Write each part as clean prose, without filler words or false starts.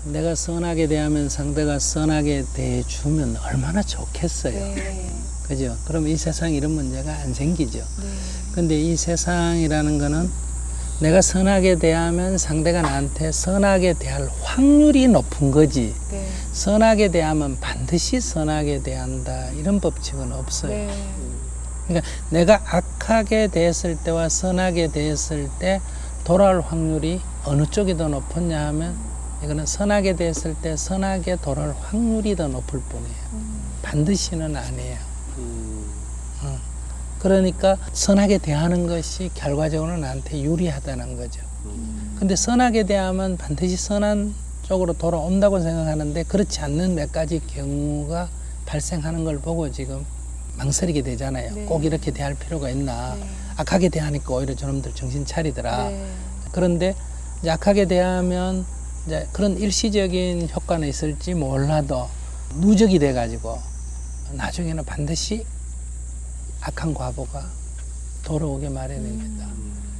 내가 선하게 대하면 상대가 선하게 대해주면 얼마나 좋겠어요. 네. 그죠? 그럼 이 세상에 이런 문제가 안 생기죠. 네. 근데 이 세상이라는 거는 내가 선하게 대하면 상대가 나한테 선하게 대할 확률이 높은 거지. 네. 선하게 대하면 반드시 선하게 대한다. 이런 법칙은 없어요. 네. 그러니까 내가 악하게 대했을 때와 선하게 대했을 때 돌아올 확률이 어느 쪽이 더 높았냐 하면 이거는 선하게 대했을 때 선하게 돌아올 확률이 더 높을 뿐이에요. 반드시는 아니에요. 그러니까 선하게 대하는 것이 결과적으로 나한테 유리하다는 거죠. 근데 선하게 대하면 반드시 선한 쪽으로 돌아온다고 생각하는데 그렇지 않는 몇 가지 경우가 발생하는 걸 보고 지금 망설이게 되잖아요. 네. 꼭 이렇게 대할 필요가 있나. 네. 악하게 대하니까 오히려 저놈들 정신 차리더라. 네. 그런데 이제 악하게 대하면 이제 그런 일시적인 효과는 있을지 몰라도 누적이 돼가지고 나중에는 반드시 악한 과보가 돌아오게 마련입니다.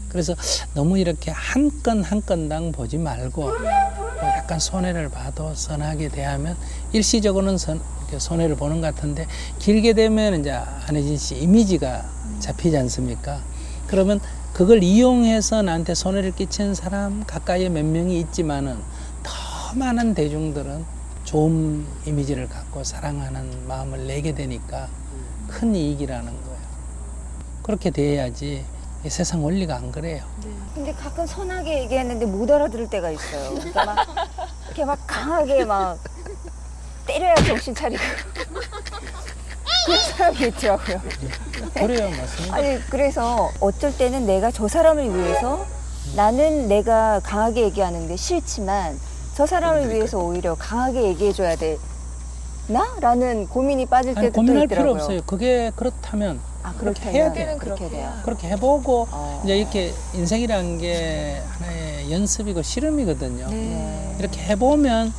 그래서 너무 이렇게 한 건 한 건당 보지 말고 뭐 약간 손해를 봐도 선하게 대하면 일시적으로는 이렇게 손해를 보는 것 같은데 길게 되면 이제 안혜진 씨 이미지가 잡히지 않습니까? 그러면 그걸 이용해서 나한테 손해를 끼치는 사람 가까이에 몇 명이 있지만은 더 많은 대중들은 좋은 이미지를 갖고 사랑하는 마음을 내게 되니까 큰 이익이라는 거예요. 그렇게 돼야지 이 세상 원리가 안 그래요. 근데 가끔 선하게 얘기했는데 못 알아들을 때가 있어요. 그러니까 막 이렇게 막 강하게 막 때려야 정신 차리고 그런 사람이 있더라고요. 그래요, 맞습니다. 아니 그래서 어쩔 때는 내가 저 사람을 위해서 나는 내가 강하게 얘기하는데 싫지만 저 사람을 위해서 오히려 강하게 얘기해줘야 되나? 라는 고민이 빠질 아니, 때도 고민할 또 있더라고요. 필요 없어요. 그게 그렇다면 아, 그렇게 그렇다면 해야 돼요. 그렇게 돼요. 그렇게 해보고 어. 이제 이렇게 인생이라는 게 하나의 연습이고 실험이거든요. 네. 이렇게 해보면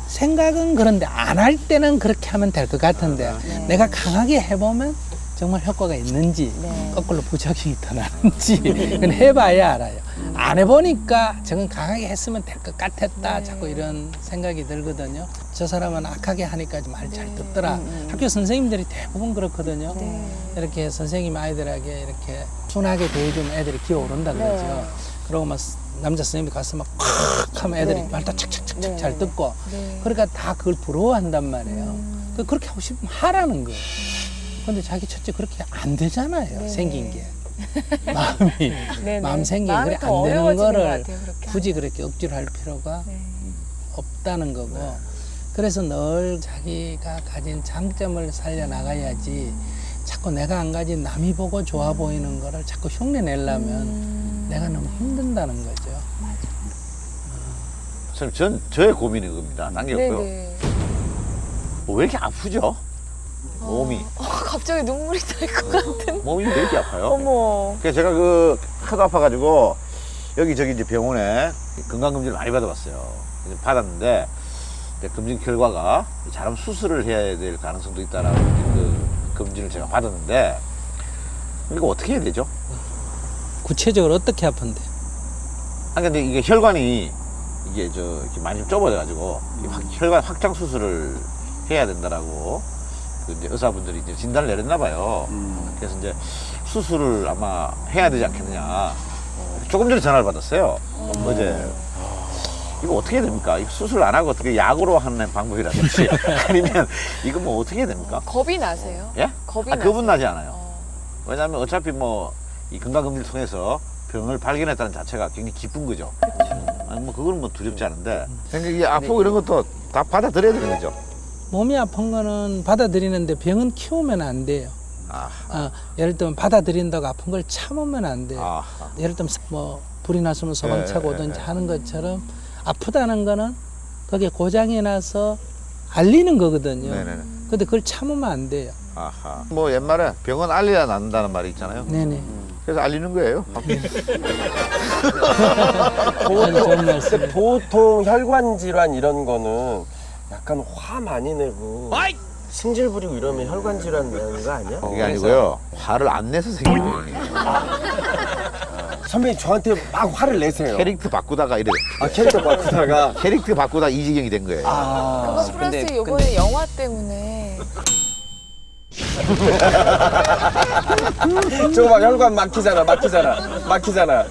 생각은 그런데 안 할 때는 그렇게 하면 될 것 같은데 네. 내가 강하게 해보면 정말 효과가 있는지 네. 거꾸로 부작용이 더 나는지 그건 해봐야 알아요. 안 해보니까 저건 강하게 했으면 될 것 같았다. 네. 자꾸 이런 생각이 들거든요. 저 사람은 악하게 하니까 좀 말 잘 듣더라. 음. 학교 선생님들이 대부분 그렇거든요. 네. 이렇게 선생님 아이들에게 이렇게 순하게 대해주면 애들이 기어오른다 그러죠. 네. 그러고 막 남자 선생님이 가서 막 콱 하면 애들이 네. 말도 착착착착 네, 잘 네, 듣고 네. 그러니까 다 그걸 부러워한단 말이에요. 그렇게 하고 싶으면 하라는 거예요. 근데 자기 첫째 그렇게 안 되잖아요. 네. 생긴 게. 마음이 네. 마음 생긴 게 마음이 그래 더 안 되는 어려워지는 것 거를 같아요, 그렇게 굳이 하면. 그렇게 억지로 할 필요가 네. 없다는 거고 그래서 늘 자기가 가진 장점을 살려나가야지 자꾸 내가 안 가진 남이 보고 좋아 보이는 거를 자꾸 흉내 내려면 내가 너무 힘든다는 거죠. 선생님, 저의 고민이 그겁니다. 남겼고요. 네네. 왜 이렇게 아프죠? 몸이. 갑자기 눈물이 날 것 같은. 몸이 왜 이렇게 아파요? 어머. 그래서 제가 그 하도 아파가지고 여기저기 이제 병원에 건강검진을 많이 받아봤어요. 그래서 받았는데 이제 검진 결과가 잘하면 수술을 해야 될 가능성도 있다라고 그 검진을 제가 받았는데 이거 어떻게 해야 되죠? 구체적으로 어떻게 아픈데? 아 근데 이게 혈관이 이게 이렇게 많이 좀 좁아져가지고 이 혈관 확장 수술을 해야 된다라고 그 이제 의사분들이 이제 진단을 내렸나 봐요. 그래서 이제 수술을 아마 해야 되지 않겠느냐. 조금 전에 전화를 받았어요. 어제. 이거 어떻게 해야 됩니까? 이거 수술 안 하고 어떻게 약으로 하는 방법이라든지 아니면 이거 뭐 어떻게 해야 됩니까? 겁이 나세요? 예? 겁이 그분 나세요? 나지 않아요. 왜냐하면 어차피 뭐 이 건강검진을 통해서 병을 발견했다는 자체가 굉장히 기쁜 거죠. 아니 뭐 그거는 뭐 두렵지 않은데. 그러니까 이게 아프고 이런 것도 다 받아들여야 되는 거죠. 몸이 아픈 거는 받아들이는데 병은 키우면 안 돼요. 아하. 예를 들면 받아들인다고 아픈 걸 참으면 안 돼요. 아하. 예를 들면 뭐 불이 났으면 소방차가 예, 오든지 예, 하는 것처럼 아프다는 거는 그게 고장이 나서 알리는 거거든요. 네네네. 근데 그걸 참으면 안 돼요. 아하. 뭐 옛말에 병은 알려야 낫는다는 말이 있잖아요. 네네. 그래서 알리는 거예요. 아주 좋은 말씀. 근데 보통 혈관 질환 이런 거는 약간 화 많이 내고 승질 부리고 이러면 혈관 질환 내는 거 아니야? 그게 아니고요. 화를 안 내서 생긴 병이에요. 선배님 저한테 막 화를 내세요. 캐릭터 바꾸다가 이래. 아, 캐릭터 바꾸다가. 캐릭터 바꾸다 이 지경이 된 거예요. 그거 플러스 요번에 영화 때문에. 저거 막 혈관 막히잖아.